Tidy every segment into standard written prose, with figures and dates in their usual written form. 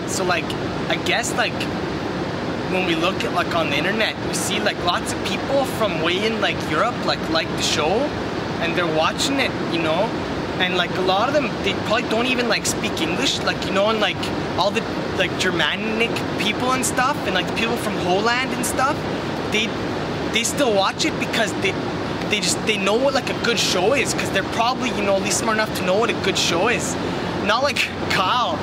So like, I guess like, when we look at like on the internet, we see like lots of people from way in like Europe like the show, and they're watching it, you know, and like a lot of them, they probably don't even like speak English, like, you know, and like all the like Germanic people and stuff, and like the people from Holland and stuff, they still watch it because they know what like a good show is, because they're probably, you know, at least smart enough to know what a good show is. Not like Kyle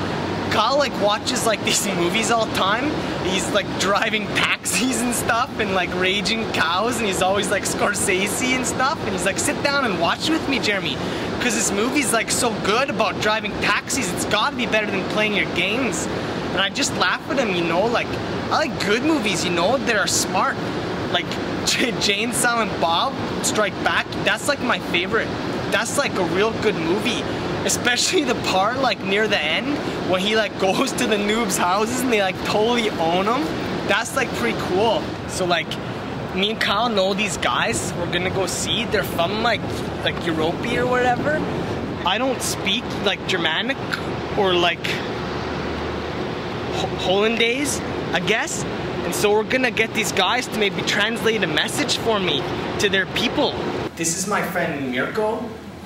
like watches like these movies all the time. He's like driving taxis and stuff and like raging cows, and he's always like Scorsese and stuff, and he's like, sit down and watch with me, Jeremy, because this movie's like so good about driving taxis, it's gotta be better than playing your games. And I just laugh at him, you know, like I like good movies, you know, that are smart. Like Jane, Silent Bob, Strike Back, that's like my favorite. That's like a real good movie. Especially the part like near the end when he like goes to the noobs' houses and they like totally own them. That's like pretty cool. So like me and Kyle know these guys we're gonna go see. They're from like Europe or whatever. I don't speak like Germanic or like Hollandaise, I guess. And so we're gonna get these guys to maybe translate a message for me to their people. This is my friend Mirko,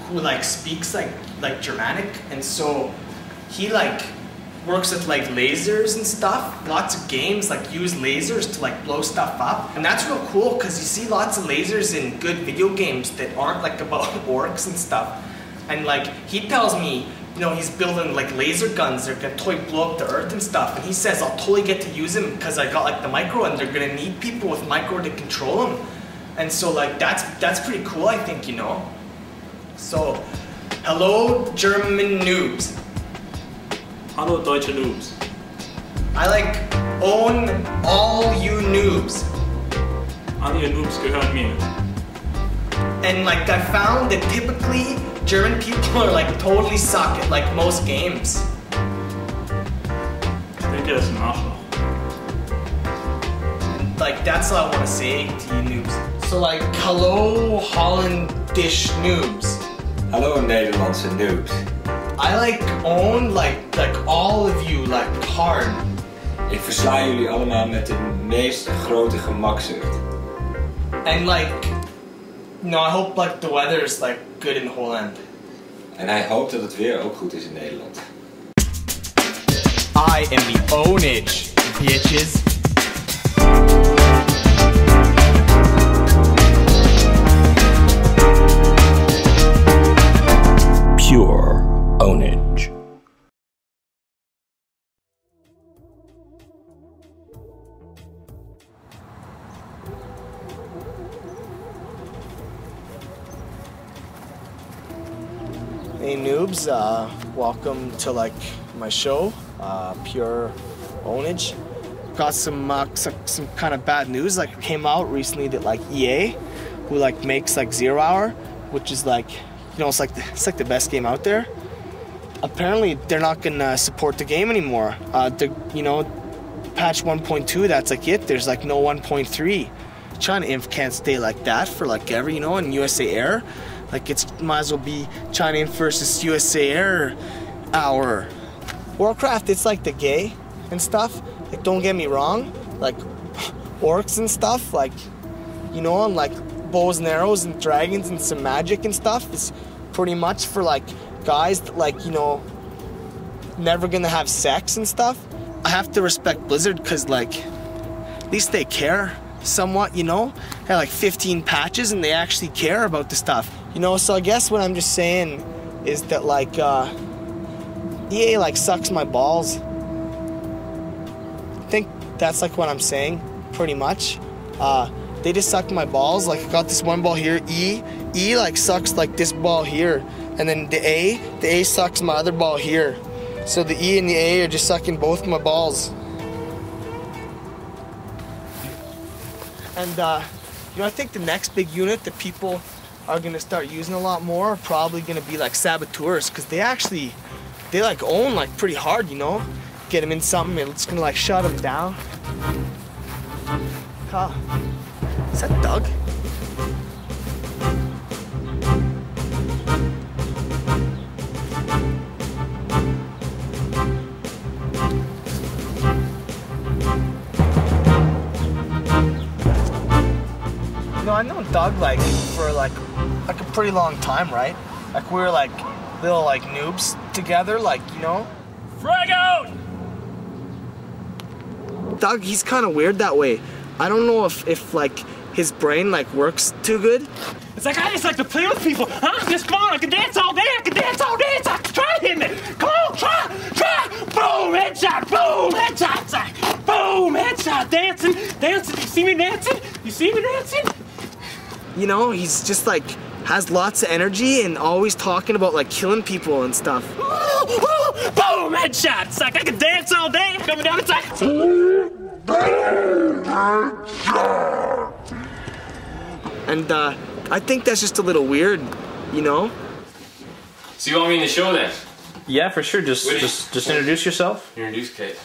who like speaks like Germanic, and so he like works with like lasers and stuff. Lots of games like use lasers to like blow stuff up, and that's real cool because you see lots of lasers in good video games that aren't like about orcs and stuff. And like he tells me, you know, he's building like laser guns that are gonna totally blow up the earth and stuff, and he says I'll totally get to use them because I got like the micro, and they're gonna need people with micro to control them. And so like that's pretty cool, I think, you know. So, hello German noobs. Hallo deutsche noobs. I like own all you noobs. Alle ihr Noobs gehören mir. And like I found that typically German people are like totally suck at like most games. Ich denke, das ist ein Arschloch. Like that's all I want to say to you noobs. So like, hello Hollandish noobs. Hallo Nederlandse noobs. I like own like all of you like hard. Ik versla jullie allemaal met de meest grote gemakzucht. And like, you know, I hope like the weather is like good in Holland. En hij hoopt dat het weer ook goed is in Nederland. I am the Pwnage, bitches. Pure Pwnage. Hey noobs, welcome to like my show, Pure Pwnage. Got some kind of bad news. Like came out recently that like EA, who like makes like 0 Hour, which is like, you know, it's like the best game out there. Apparently, they're not gonna support the game anymore. You know, patch 1.2, that's like it. There's like no 1.3. China Inf can't stay like that for like ever, you know. And USA Air, like it's might as well be China Inf versus USA Air hour. Warcraft, it's like the gay and stuff. Like don't get me wrong, like orcs and stuff, like, you know, and like bows and arrows and dragons and some magic and stuff is pretty much for like guys that like, you know, never gonna have sex and stuff. I have to respect Blizzard because like at least they care somewhat, you know. They have like 15 patches and they actually care about the stuff, you know. So I guess what I'm just saying is that like EA like sucks my balls. I think that's like what I'm saying pretty much. They just suck my balls. Like I got this one ball here, E like sucks like this ball here, and then the A sucks my other ball here. So the E and the A are just sucking both my balls. And you know, I think the next big unit that people are gonna start using a lot more are probably gonna be like saboteurs, because they like own like pretty hard, you know. Get them in something, it's gonna like shut them down. Huh. Is that Doug? I've known Doug like for like a pretty long time, right? Like we were like little like noobs together, like, you know. Frag out! Doug, he's kind of weird that way. I don't know if like his brain like works too good. It's like I just like to play with people. Huh? This fun. I can dance all day. I can dance all day. So try to hit me. Come on, try. Boom, headshot. Boom, headshot. It's like, boom, headshot. Dancing. You see me dancing? You know, he's just like has lots of energy and always talking about like killing people and stuff. Boom, headshot. It's like I can dance all day. Coming down. It's like. And I think that's just a little weird, you know? So you want me in the show then? Yeah, for sure. Just introduce yourself. Introduce Kate.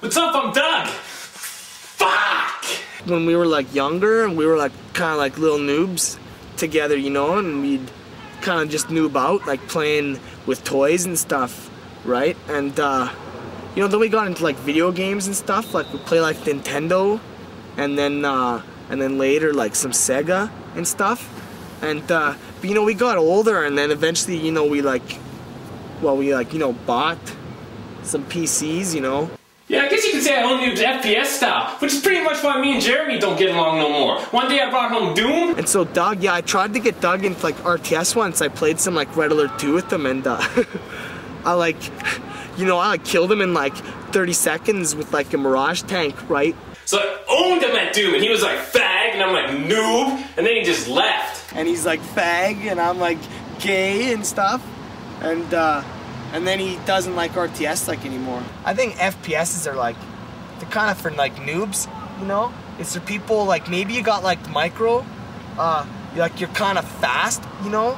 What's up? I'm Doug. Fuck! When we were like younger and we were like kind of like little noobs together, you know, and we'd kind of just noob out, like playing with toys and stuff, right? And you know, then we got into like video games and stuff, like we play like Nintendo, and then later like some Sega and stuff. And but you know, we got older, and then eventually, you know, we bought some PCs, you know. Yeah, I guess you could say I own you FPS style, which is pretty much why me and Jeremy don't get along no more. One day I brought home Doom. And so Doug, yeah, I tried to get Doug into like RTS once. I played some like Red Alert 2 with him, and I like, you know, I like killed him in like 30 seconds with like a Mirage tank, right? So I owned him at Doom, and he was like fag, and I'm like noob, and then he just left. And he's like fag, and I'm like gay and stuff, and then he doesn't like RTS like anymore. I think FPSs are like, they're kind of for like noobs, you know? It's for people like, maybe you got like micro, like you're kind of fast, you know?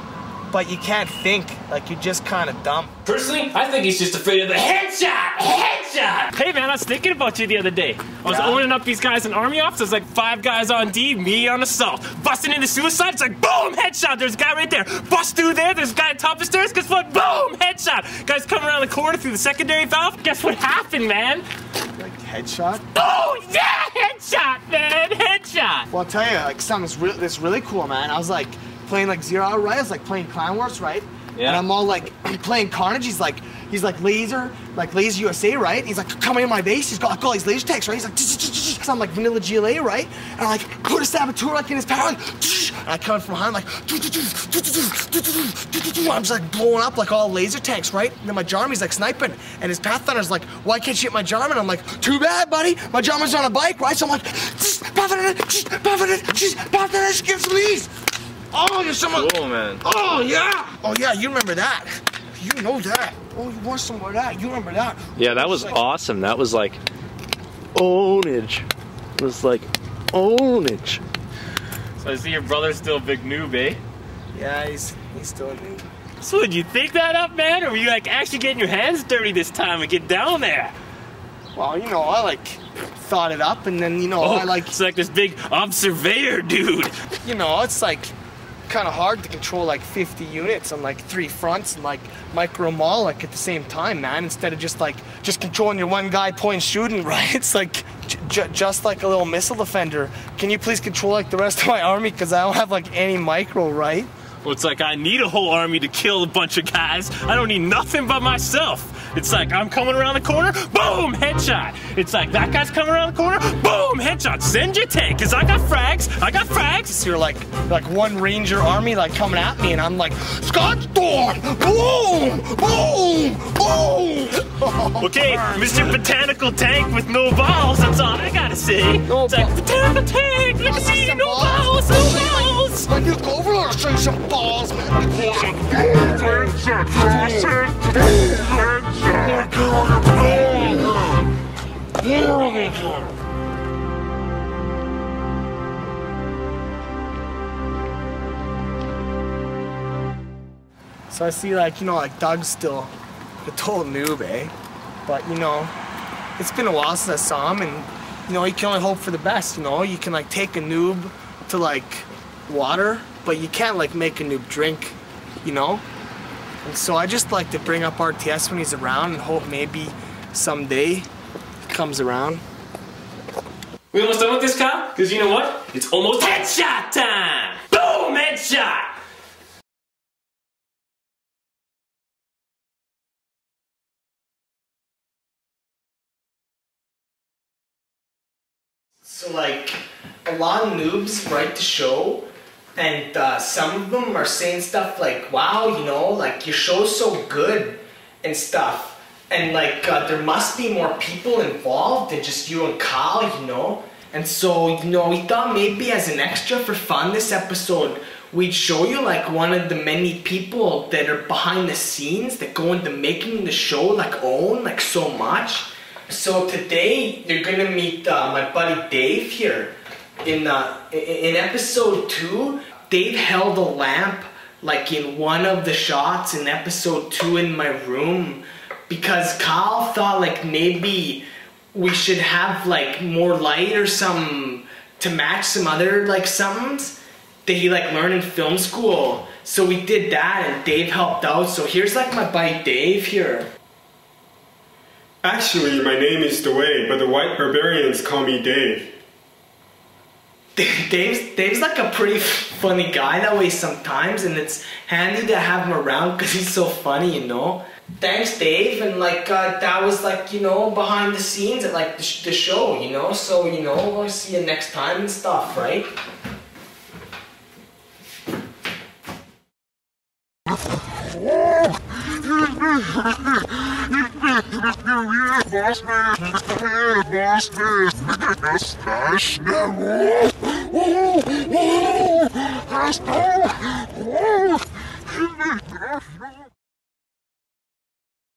But you can't think, like you're just kind of dumb. Personally, I think he's just afraid of the headshot! Headshot! Hey man, I was thinking about you the other day. I was owning up these guys in army office. There's like 5 guys on D, me on assault. Busting into suicide, it's like boom, headshot. There's a guy right there. Bust through there, there's a guy on top of the stairs. Guess what? Boom, headshot. Guys coming around the corner through the secondary valve. Guess what happened, man? Like headshot? Oh yeah, headshot, man, headshot. Well, I'll tell you, like something that's really cool, man. I was like playing like 0 Hour, right? I was like playing Clan Wars, right? Yeah. And I'm all like playing Carnage. He's like laser USA, right? He's like coming in my base. He's got all these laser tanks, right? He's like, because I'm like vanilla GLA, right? And I like put a saboteur like in his power, like, and I come from behind like, I'm just like blowing up like all laser tanks, right? And then my Jarmy's like sniping, and his Pathfinder's like, why can't you hit my Jarman? And I'm like, too bad, buddy. My Jarman's on a bike, right? So I'm like, Pathfinder, give some these. Oh, you're someone. Cool, man. Oh, yeah. Oh, yeah, you remember that. You know that. Oh, you want some more of that. You remember that. Yeah, that was awesome. That was like ownage. It was like ownage. So I see your brother's still a big noob, eh? Yeah, he's still a noob. So did you think that up, man? Or were you like actually getting your hands dirty this time and get down there? Well, you know, I like thought it up, and then, you know, I like... It's like this big observer dude. You know, it's like kind of hard to control like 50 units on like 3 fronts and like micro them all like at the same time, man, instead of just controlling your one guy point shooting, right? It's like just like a little missile defender. Can you please control like the rest of my army, because I don't have like any micro, right? Well, it's like I need a whole army to kill a bunch of guys. I don't need nothing but myself. It's like I'm coming around the corner, boom, headshot. It's like that guy's coming around the corner, boom, headshot. Send your tank, because I got frags. So you're like one ranger army like coming at me, and I'm like, Scottstorm, boom, boom, boom. Okay, Mr. Botanical Tank with no balls, that's all I gotta say. No it's like, Botanical Tank, let me see, no balls, no balls. When you go over there, I'll show you some balls, man. So I see like, you know, like Doug's still a total noob, eh? But you know, it's been a while since I saw him, and you know, you can only hope for the best, you know? You can like take a noob to like water, but you can't like make a noob drink, you know? And so I just like to bring up RTS when he's around and hope maybe someday he comes around. We almost done with this, Kyle? Because you know what? It's almost headshot time! Boom! Headshot! So like, a lot of noobs write the show, and some of them are saying stuff like, wow, you know, like your show's so good and stuff. And like, there must be more people involved than just you and Kyle, you know? And so, you know, we thought maybe as an extra for fun this episode, we'd show you like one of the many people that are behind the scenes that go into making the show like own like so much. So today you're gonna meet my buddy Dave here. In episode 2, Dave held a lamp like in one of the shots in episode 2 in my room because Kyle thought like maybe we should have like more light or something to match some other like somethings that he like learned in film school. So we did that and Dave helped out. So here's like my buddy Dave here. Actually, my name is Dwayne, but the white barbarians call me Dave. Dave's like a pretty funny guy that way sometimes, and it's handy to have him around because he's so funny, you know. Thanks, Dave, and like that was like, you know, behind the scenes at like the show, you know. So, you know, we'll see you next time and stuff, right?